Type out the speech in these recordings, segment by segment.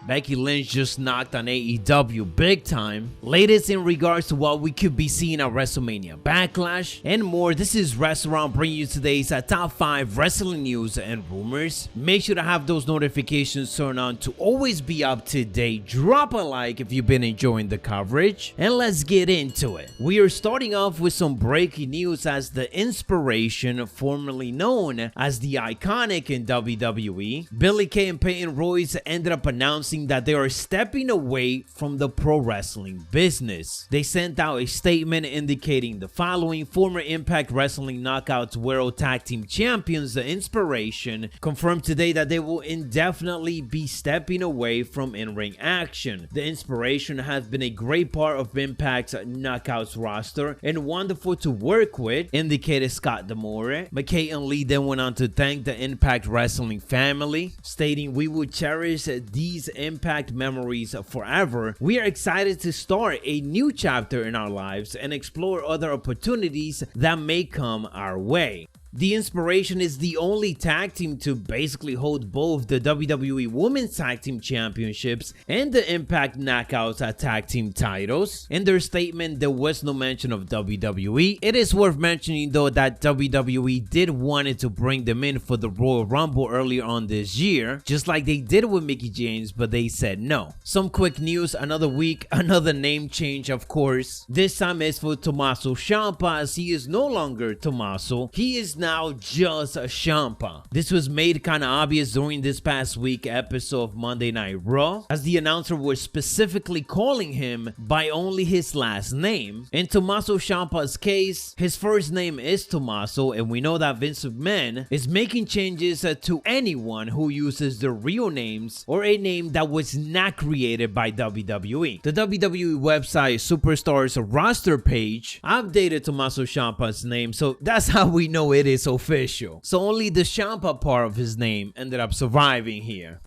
Becky Lynch just knocked on AEW big time. Latest in regards to what we could be seeing at WrestleMania Backlash and more. This is Restaurant bringing you today's top 5 wrestling news and rumors. Make sure to have those notifications turned on to always be up to date. Drop a like if you've been enjoying the coverage, and let's get into it. We are starting off with some breaking news as the Inspiration, formerly known as the Iconic in WWE, Billie Kay and Peyton Royce, ended up announcing that they are stepping away from the pro wrestling business. They sent out a statement indicating the following: former Impact Wrestling Knockouts World Tag Team Champions, the Inspiration, confirmed today that they will indefinitely be stepping away from in-ring action. The Inspiration has been a great part of Impact's Knockouts roster and wonderful to work with, indicated Scott D'Amore. McKay and Lee then went on to thank the Impact Wrestling family, stating, "We will cherish these Impact memories forever. We are excited to start a new chapter in our lives and explore other opportunities that may come our way." The Inspiration is the only tag team to basically hold both the WWE Women's Tag Team Championships and the Impact Knockouts Tag Team titles. In their statement, there was no mention of WWE. It is worth mentioning though that WWE did wanted to bring them in for the Royal Rumble earlier on this year, just like they did with Mickie James, but they said no. Some quick news: another week, another name change, of course. This time is for Tommaso Ciampa, as he is no longer Tommaso. He is now just Ciampa. This was made kind of obvious during this past week episode of Monday Night Raw, as the announcer was specifically calling him by only his last name. In Tommaso Ciampa's case, his first name is Tommaso, and we know that Vince McMahon is making changes to anyone who uses their real names or a name that was not created by WWE. The WWE website Superstars roster page updated Tommaso Ciampa's name, so that's how we know it is official. So only the Ciampa part of his name ended up surviving here.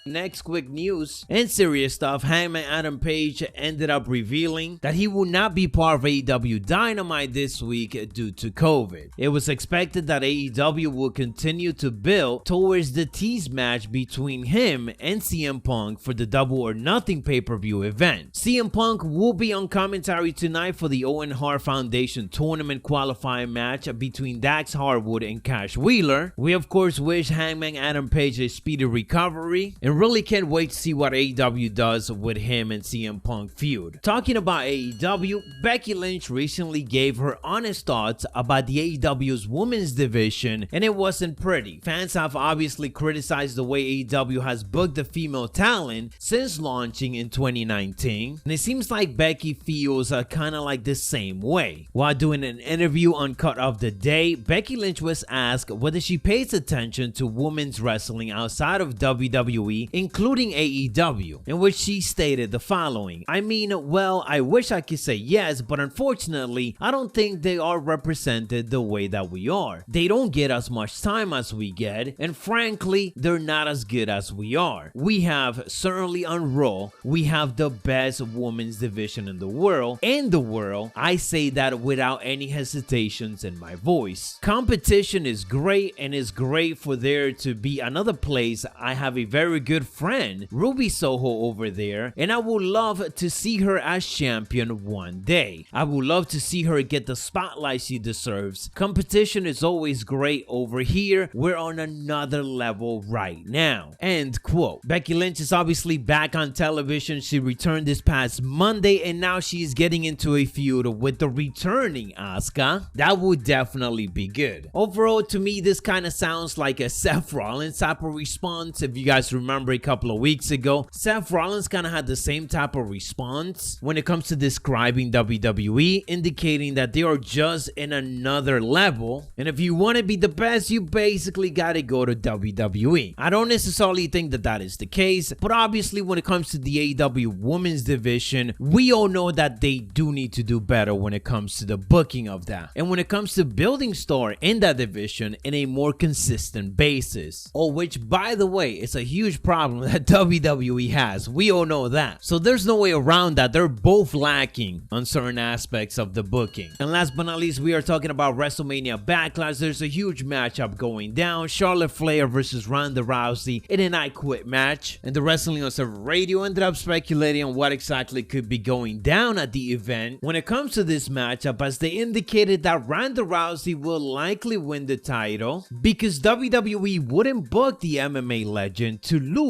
Next quick news and serious stuff: Hangman Adam Page ended up revealing that he will not be part of AEW Dynamite this week due to COVID. It was expected that AEW will continue to build towards the tease match between him and CM Punk for the Double or Nothing pay-per-view event. CM Punk will be on commentary tonight for the Owen Hart Foundation tournament qualifying match between Dax Harwood and Cash Wheeler. We of course wish Hangman Adam Page a speedy recovery and really can't wait to see what AEW does with him and CM Punk feud. Talking about AEW, Becky Lynch recently gave her honest thoughts about the AEW's women's division, and it wasn't pretty. Fans have obviously criticized the way AEW has booked the female talent since launching in 2019, and it seems like Becky feels kind of like the same way. While doing an interview on Cut of the Day, Becky Lynch was asked whether she pays attention to women's wrestling outside of WWE, including AEW, in which she stated the following: "I mean, well, I wish I could say yes, but unfortunately, I don't think they are represented the way that we are. They don't get as much time as we get, and frankly, they're not as good as we are. We have, certainly on Raw, we have the best women's division in the world. I say that without any hesitations in my voice. Competition is great, and it's great for there to be another place. I have a very good friend, Ruby Soho, over there, and I would love to see her as champion one day. I would love to see her get the spotlight she deserves. Competition is always great over here. We're on another level right now." End quote. Becky Lynch is obviously back on television. She returned this past Monday, and now she's getting into a feud with the returning Asuka. That would definitely be good. Overall, to me, this kind of sounds like a Seth Rollins type of response. If you guys remember a couple of weeks ago, Seth Rollins kind of had the same type of response when it comes to describing WWE, indicating that they are just in another level, and if you want to be the best, you basically gotta go to WWE. I don't necessarily think that that is the case, but obviously when it comes to the AEW women's division, we all know that they do need to do better when it comes to the booking of that, and when it comes to building star in that division in a more consistent basis, which by the way is a huge problem problem that WWE has. We all know that. So there's no way around that. They're both lacking on certain aspects of the booking. And last but not least, we are talking about WrestleMania Backlash. There's a huge matchup going down. Charlotte Flair versus Ronda Rousey in an I Quit match. And the Wrestling Observer Radio ended up speculating on what exactly could be going down at the event when it comes to this matchup, as they indicated that Ronda Rousey will likely win the title because WWE wouldn't book the MMA legend to lose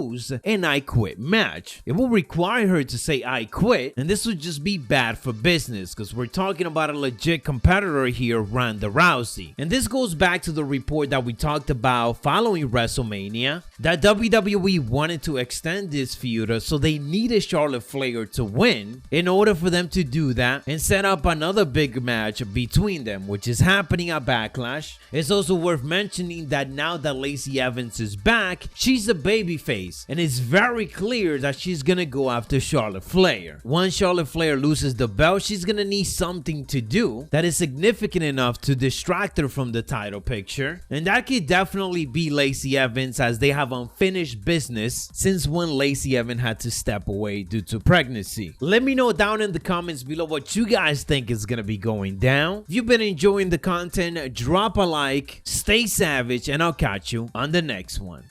an I Quit match. It will require her to say I quit, and this would just be bad for business because we're talking about a legit competitor here, Ronda Rousey. And this goes back to the report that we talked about following WrestleMania, that WWE wanted to extend this feud, so they needed Charlotte Flair to win in order for them to do that and set up another big match between them, which is happening at Backlash. It's also worth mentioning that now that Lacey Evans is back, she's a babyface, and it's very clear that she's gonna go after Charlotte Flair. Once Charlotte Flair loses the belt, she's gonna need something to do that is significant enough to distract her from the title picture, and that could definitely be Lacey Evans, as they have unfinished business since when Lacey Evans had to step away due to pregnancy. Let me know down in the comments below what you guys think is gonna be going down. If you've been enjoying the content, drop a like, stay savage, and I'll catch you on the next one.